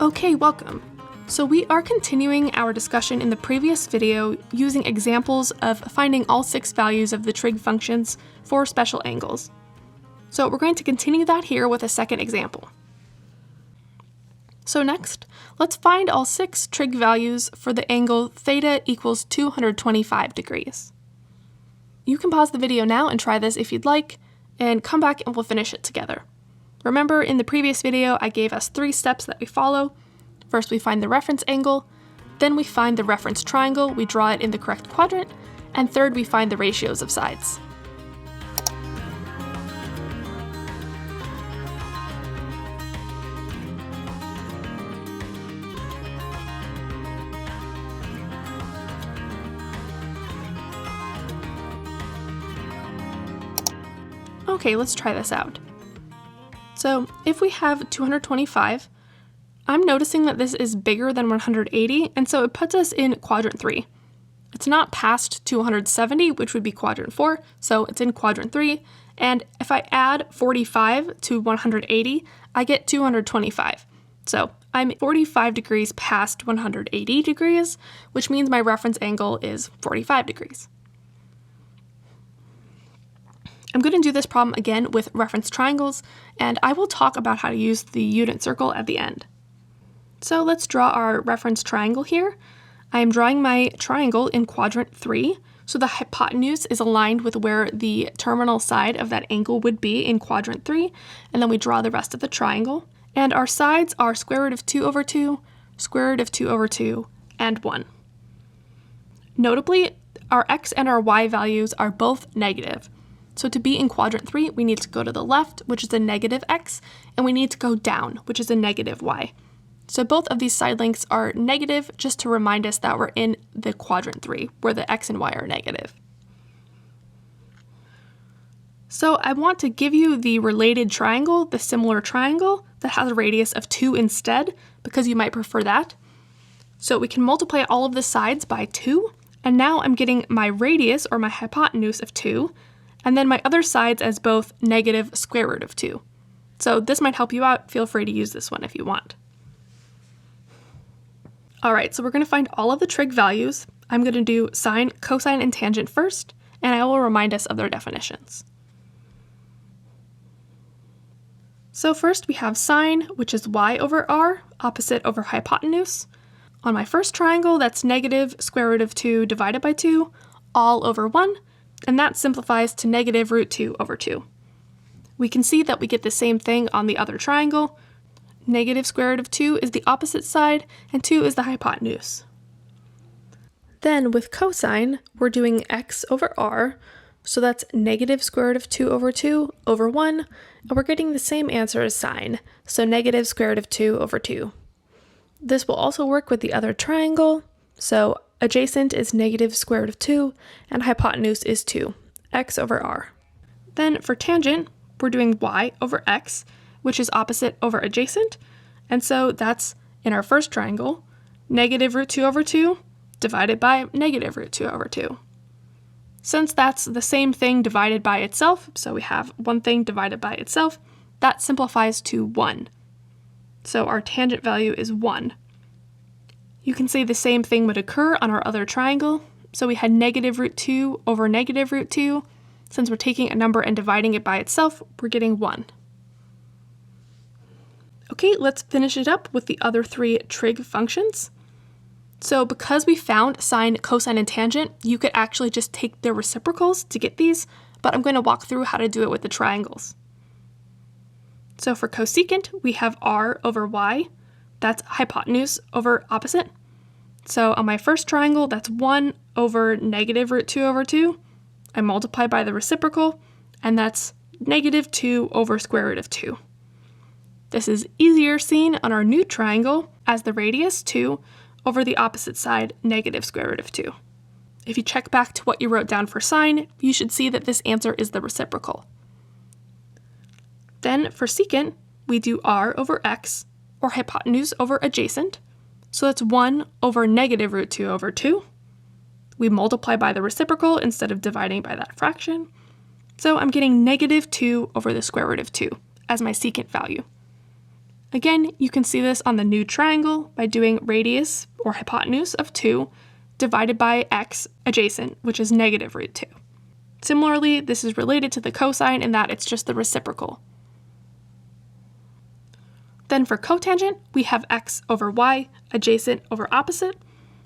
Okay, welcome. So we are continuing our discussion in the previous video using examples of finding all 6 values of the trig functions for special angles. So we're going to continue that here with a second example. So next, let's find all 6 trig values for the angle theta equals 225 degrees. You can pause the video now and try this if you'd like, and come back and we'll finish it together. Remember, in the previous video, I gave us 3 steps that we follow. First, we find the reference angle, then we find the reference triangle, we draw it in the correct quadrant, and third, we find the ratios of sides. Okay, let's try this out. So if we have 225, I'm noticing that this is bigger than 180, and so it puts us in quadrant 3. It's not past 270, which would be quadrant 4, so it's in quadrant 3, and if I add 45 to 180, I get 225. So I'm 45 degrees past 180 degrees, which means my reference angle is 45 degrees. I'm going to do this problem again with reference triangles, and I will talk about how to use the unit circle at the end. So let's draw our reference triangle here. I am drawing my triangle in quadrant 3, so the hypotenuse is aligned with where the terminal side of that angle would be in quadrant 3, and then we draw the rest of the triangle. And our sides are square root of 2 over 2, square root of 2 over 2, and 1. Notably, our x and our y values are both negative. So to be in quadrant 3, we need to go to the left, which is a negative x, and we need to go down, which is a negative y. So both of these side lengths are negative, just to remind us that we're in the quadrant 3, where the x and y are negative. So I want to give you the related triangle, the similar triangle, that has a radius of 2 instead, because you might prefer that. So we can multiply all of the sides by 2, and now I'm getting my radius, or my hypotenuse, of 2, and then my other sides as both negative square root of 2. So this might help you out. Feel free to use this one if you want. Alright, so we're going to find all of the trig values. I'm going to do sine, cosine, and tangent first, and I will remind us of their definitions. So first we have sine, which is y over r, opposite over hypotenuse. On my first triangle, that's negative square root of 2 divided by 2, all over 1, and that simplifies to negative root 2 over 2. We can see that we get the same thing on the other triangle. Negative square root of 2 is the opposite side, and 2 is the hypotenuse. Then with cosine, we're doing x over r, so that's negative square root of 2 over 2 over 1, and we're getting the same answer as sine, so negative square root of 2 over 2. This will also work with the other triangle, so adjacent is negative square root of 2, and hypotenuse is 2, x over r. Then for tangent, we're doing y over x, which is opposite over adjacent, and so that's, in our first triangle, negative root 2 over 2 divided by negative root 2 over 2. Since that's the same thing divided by itself, so we have one thing divided by itself, that simplifies to 1. So our tangent value is 1. You can say the same thing would occur on our other triangle, so we had negative root 2 over negative root 2. Since we're taking a number and dividing it by itself, we're getting 1. Okay, let's finish it up with the other 3 trig functions. So because we found sine, cosine, and tangent, you could actually just take their reciprocals to get these, but I'm going to walk through how to do it with the triangles. So for cosecant, we have r over y, that's hypotenuse over opposite. So on my first triangle, that's 1 over negative root 2 over 2. I multiply by the reciprocal, and that's negative 2 over square root of 2. This is easier seen on our new triangle as the radius 2 over the opposite side, negative square root of 2. If you check back to what you wrote down for sine, you should see that this answer is the reciprocal. Then for secant, we do r over x, or hypotenuse over adjacent. So that's 1 over negative root 2 over 2. We multiply by the reciprocal instead of dividing by that fraction. So I'm getting negative 2 over the square root of 2 as my secant value. Again, you can see this on the new triangle by doing radius or hypotenuse of 2 divided by x adjacent, which is negative root 2. Similarly, this is related to the cosine in that it's just the reciprocal. Then for cotangent, we have x over y, adjacent over opposite.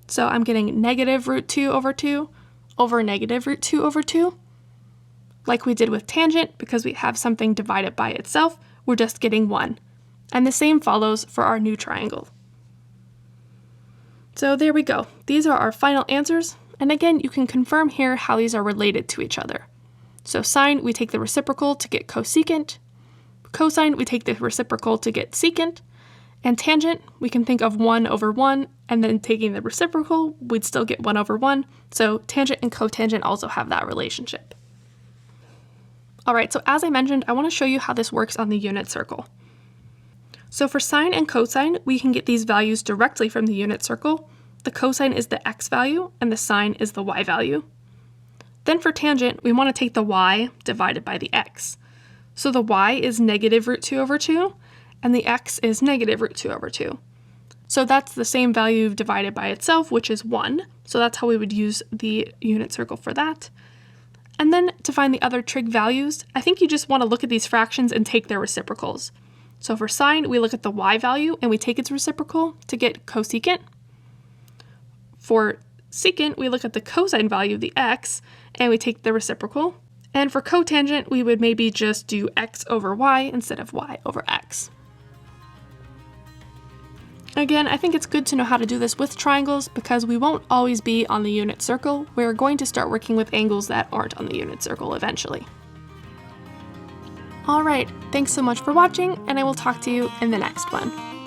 So I'm getting negative root 2 over 2 over negative root 2 over 2. Like we did with tangent, because we have something divided by itself, we're just getting 1. And the same follows for our new triangle. So there we go. These are our final answers. And again, you can confirm here how these are related to each other. So sine, we take the reciprocal to get cosecant. Cosine, we take the reciprocal to get secant. And tangent, we can think of 1 over 1, and then taking the reciprocal, we'd still get 1 over 1. So tangent and cotangent also have that relationship. All right, so as I mentioned, I want to show you how this works on the unit circle. So for sine and cosine, we can get these values directly from the unit circle. The cosine is the x value, and the sine is the y value. Then for tangent, we want to take the y divided by the x. So the y is negative root 2 over 2, and the x is negative root 2 over 2. So that's the same value divided by itself, which is 1. So that's how we would use the unit circle for that. And then to find the other trig values, I think you just want to look at these fractions and take their reciprocals. So for sine, we look at the y value and we take its reciprocal to get cosecant. For secant, we look at the cosine value of the x and we take the reciprocal. And for cotangent, we would maybe just do x over y instead of y over x. Again, I think it's good to know how to do this with triangles because we won't always be on the unit circle. We're going to start working with angles that aren't on the unit circle eventually. Alright, thanks so much for watching, and I will talk to you in the next one.